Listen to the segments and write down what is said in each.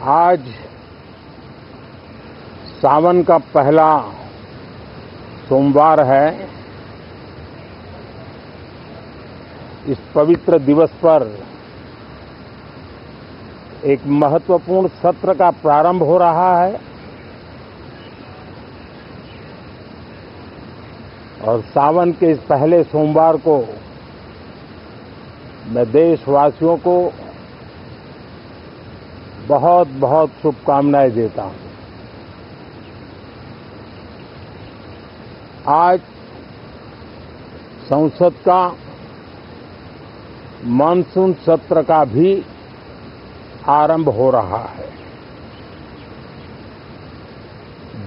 आज सावन का पहला सोमवार है। इस पवित्र दिवस पर एक महत्वपूर्ण सत्र का प्रारंभ हो रहा है और सावन के इस पहले सोमवार को मैं देशवासियों को बहुत बहुत शुभकामनाएं देता हूं। आज संसद का मानसून सत्र का भी आरंभ हो रहा है।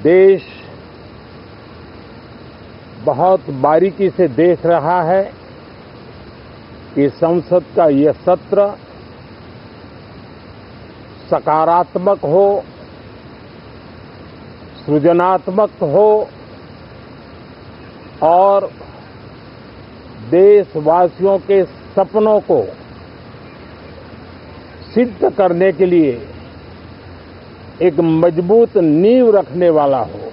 देश बहुत बारीकी से देख रहा है कि संसद का यह सत्र सकारात्मक हो, सृजनात्मक हो और देशवासियों के सपनों को सिद्ध करने के लिए एक मजबूत नींव रखने वाला हो।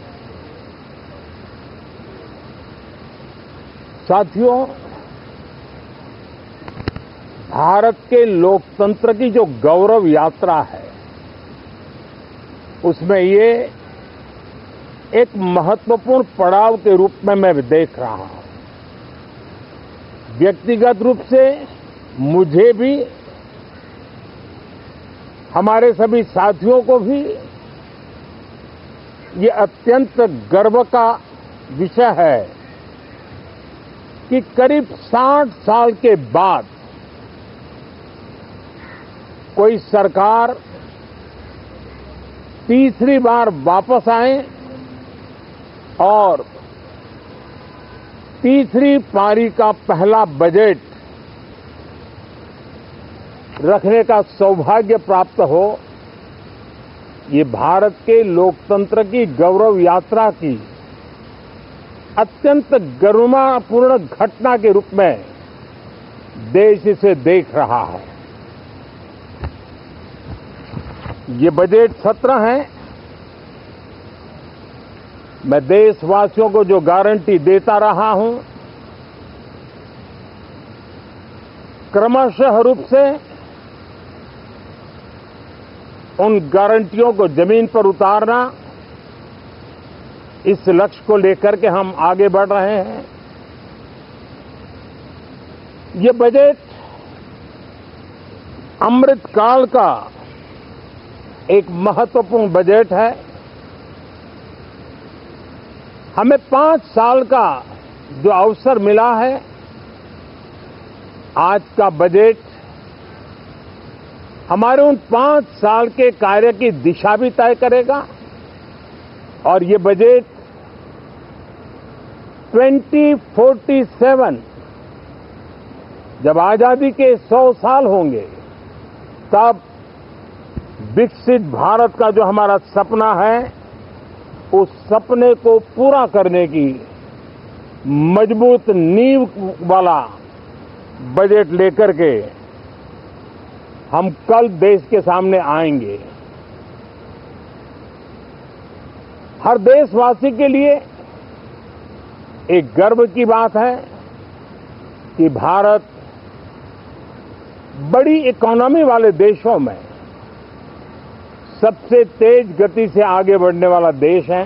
साथियों, भारत के लोकतंत्र की जो गौरव यात्रा है उसमें ये एक महत्वपूर्ण पड़ाव के रूप में मैं देख रहा हूं। व्यक्तिगत रूप से मुझे भी, हमारे सभी साथियों को भी ये अत्यंत गर्व का विषय है कि करीब 60 साल के बाद कोई सरकार तीसरी बार वापस आए और तीसरी पारी का पहला बजट रखने का सौभाग्य प्राप्त हो। ये भारत के लोकतंत्र की गौरव यात्रा की अत्यंत गरिमापूर्ण घटना के रूप में देश इसे देख रहा है। ये बजट सत्र है। मैं देशवासियों को जो गारंटी देता रहा हूं, क्रमशः रूप से उन गारंटियों को जमीन पर उतारना, इस लक्ष्य को लेकर के हम आगे बढ़ रहे हैं। ये बजट अमृतकाल का एक महत्वपूर्ण बजट है। हमें 5 साल का जो अवसर मिला है, आज का बजट हमारे उन 5 साल के कार्य की दिशा भी तय करेगा और ये बजट 2047 जब आजादी के 100 साल होंगे तब विकसित भारत का जो हमारा सपना है, उस सपने को पूरा करने की मजबूत नींव वाला बजट लेकर के हम कल देश के सामने आएंगे। हर देशवासी के लिए एक गर्व की बात है कि भारत बड़ी इकोनॉमी वाले देशों में सबसे तेज गति से आगे बढ़ने वाला देश है।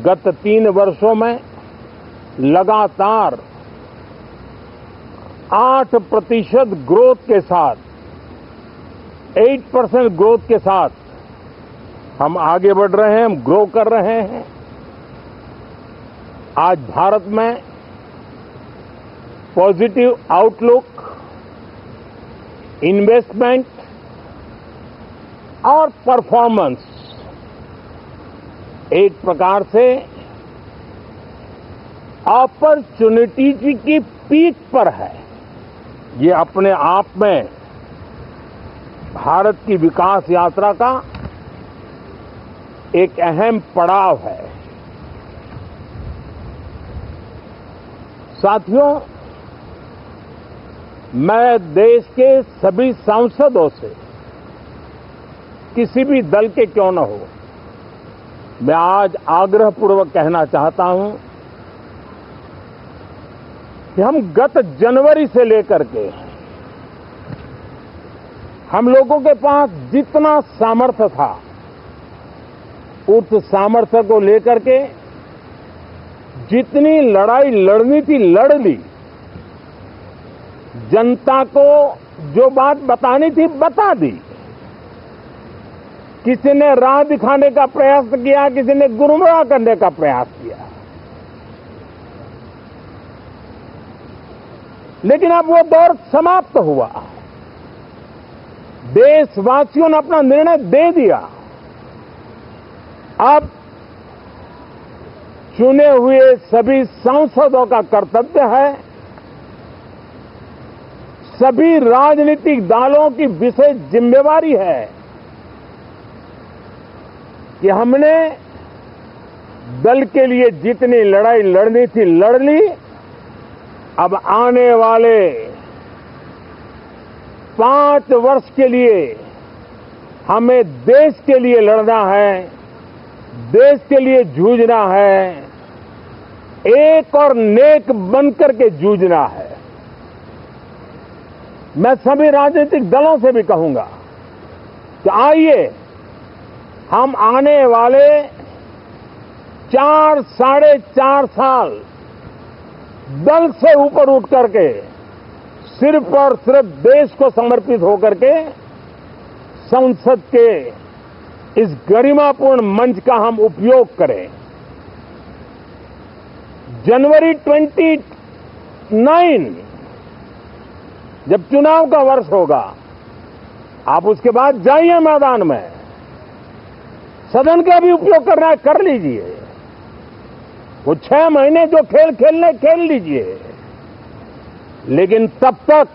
गत 3 वर्षों में लगातार 8% ग्रोथ के साथ, 8% ग्रोथ के साथ हम आगे बढ़ रहे हैं, हम ग्रो कर रहे हैं। आज भारत में पॉजिटिव आउटलुक, इन्वेस्टमेंट और परफॉर्मेंस एक प्रकार से अपॉर्चुनिटीज की पीक पर है। ये अपने आप में भारत की विकास यात्रा का एक अहम पड़ाव है। साथियों, मैं देश के सभी सांसदों से किसी भी दल के क्यों न हो, मैं आज आग्रहपूर्वक कहना चाहता हूं कि हम गत जनवरी से लेकर के हम लोगों के पास जितना सामर्थ्य था, उस सामर्थ्य को लेकर के जितनी लड़ाई लड़नी थी लड़ ली। जनता को जो बात बतानी थी बता दी। किसी ने राह दिखाने का प्रयास किया, किसी ने गुमराह करने का प्रयास किया, लेकिन अब वो दौर समाप्त हुआ। देशवासियों ने अपना निर्णय दे दिया। अब चुने हुए सभी सांसदों का कर्तव्य है, सभी राजनीतिक दलों की विशेष जिम्मेवारी है कि हमने दल के लिए जितनी लड़ाई लड़नी थी लड़ ली। अब आने वाले 5 वर्ष के लिए हमें देश के लिए लड़ना है, देश के लिए जूझना है, एक और नेक बनकर के जूझना है। मैं सभी राजनीतिक दलों से भी कहूंगा कि आइए हम आने वाले 4 साढ़े 4 साल दल से ऊपर उठ करके सिर्फ और सिर्फ देश को समर्पित होकर के संसद के इस गरिमापूर्ण मंच का हम उपयोग करें। जनवरी 29 जब चुनाव का वर्ष होगा, आप उसके बाद जाइए मैदान में, सदन का भी उपयोग करना है कर लीजिए। वो 6 महीने जो खेल खेलने खेल लीजिए, लेकिन तब तक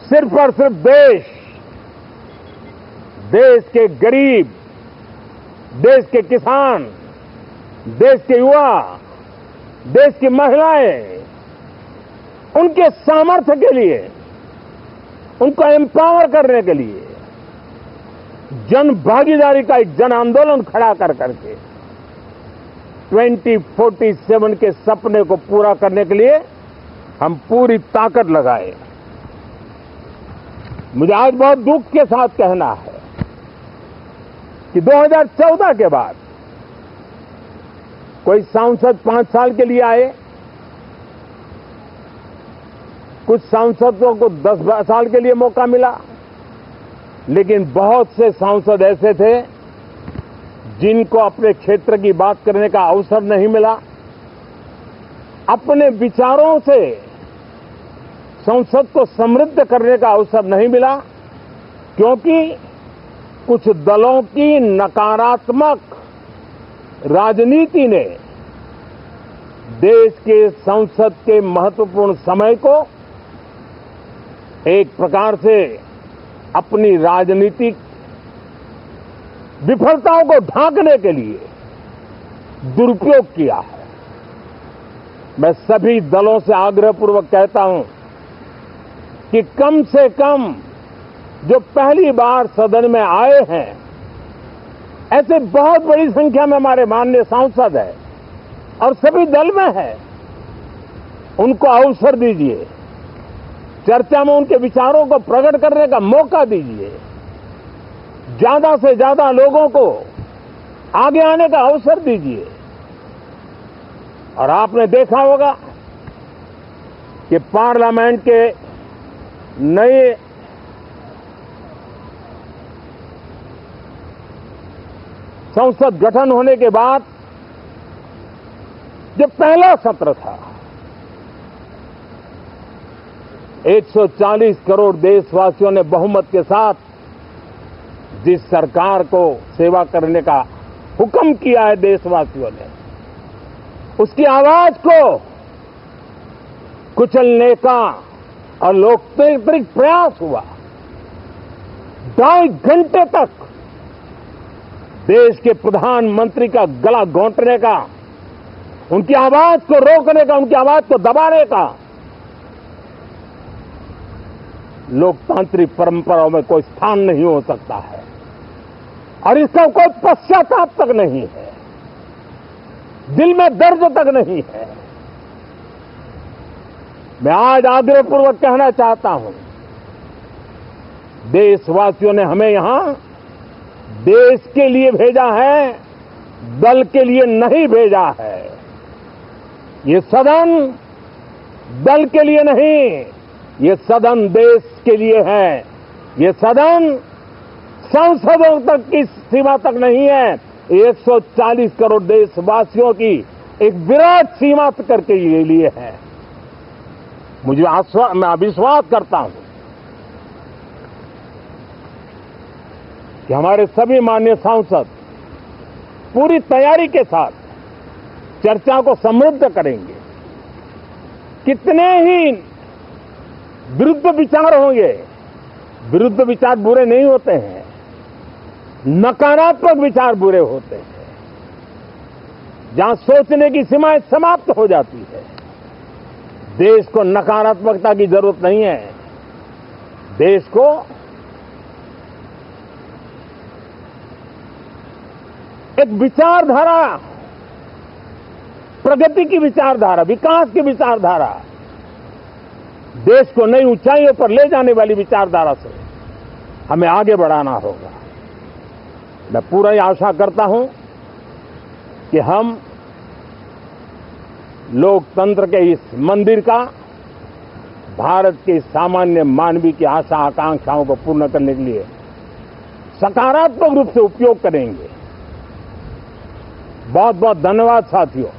सिर्फ और सिर्फ देश के गरीब, देश के किसान, देश के युवा, देश की महिलाएं, उनके सामर्थ्य के लिए, उनको एम्पावर करने के लिए जन भागीदारी का एक जन आंदोलन खड़ा कर करके 2047 के सपने को पूरा करने के लिए हम पूरी ताकत लगाए। मुझे आज बहुत दुख के साथ कहना है कि 2014 के बाद कोई सांसद 5 साल के लिए आए, कुछ सांसदों को 10 साल के लिए मौका मिला, लेकिन बहुत से सांसद ऐसे थे जिनको अपने क्षेत्र की बात करने का अवसर नहीं मिला, अपने विचारों से संसद को समृद्ध करने का अवसर नहीं मिला, क्योंकि कुछ दलों की नकारात्मक राजनीति ने देश के संसद के महत्वपूर्ण समय को एक प्रकार से अपनी राजनीतिक विफलताओं को ढांकने के लिए दुरुपयोग किया है। मैं सभी दलों से आग्रहपूर्वक कहता हूं कि कम से कम जो पहली बार सदन में आए हैं, ऐसे बहुत बड़ी संख्या में हमारे माननीय सांसद हैं और सभी दल में हैं, उनको अवसर दीजिए, चर्चा में उनके विचारों को प्रकट करने का मौका दीजिए, ज्यादा से ज्यादा लोगों को आगे आने का अवसर दीजिए। और आपने देखा होगा कि पार्लियामेंट के नए संसद गठन होने के बाद जब पहला सत्र था, 140 करोड़ देशवासियों ने बहुमत के साथ जिस सरकार को सेवा करने का हुक्म किया है देशवासियों ने, उसकी आवाज को कुचलने का और लोकतांत्रिक प्रयास हुआ। 2.5 घंटे तक देश के प्रधानमंत्री का गला घोंटने का, उनकी आवाज को रोकने का, उनकी आवाज को दबाने का लोकतांत्रिक परंपराओं में कोई स्थान नहीं हो सकता है और इसका कोई पश्चाताप तक नहीं है, दिल में दर्द तक नहीं है। मैं आज आग्रहपूर्वक कहना चाहता हूं, देशवासियों ने हमें यहां देश के लिए भेजा है, दल के लिए नहीं भेजा है। ये सदन दल के लिए नहीं, ये सदन देश के लिए है। ये सदन संसदों तक की सीमा तक नहीं है, 140 करोड़ देशवासियों की एक विराट सीमा करके ये लिए है। मैं विश्वास करता हूं कि हमारे सभी माननीय सांसद पूरी तैयारी के साथ चर्चा को समृद्ध करेंगे। कितने ही विरुद्ध विचार होंगे, विरुद्ध विचार बुरे नहीं होते हैं, नकारात्मक विचार बुरे होते हैं। जहां सोचने की सीमाएं समाप्त हो जाती है, देश को नकारात्मकता की जरूरत नहीं है। देश को एक विचारधारा, प्रगति की विचारधारा, विकास की विचारधारा, देश को नई ऊंचाइयों पर ले जाने वाली विचारधारा से हमें आगे बढ़ाना होगा। मैं पूरा ही आशा करता हूं कि हम लोकतंत्र के इस मंदिर का भारत के सामान्य मानवीय की आशा आकांक्षाओं को पूर्ण करने के लिए सकारात्मक रूप से उपयोग करेंगे। बहुत बहुत धन्यवाद साथियों।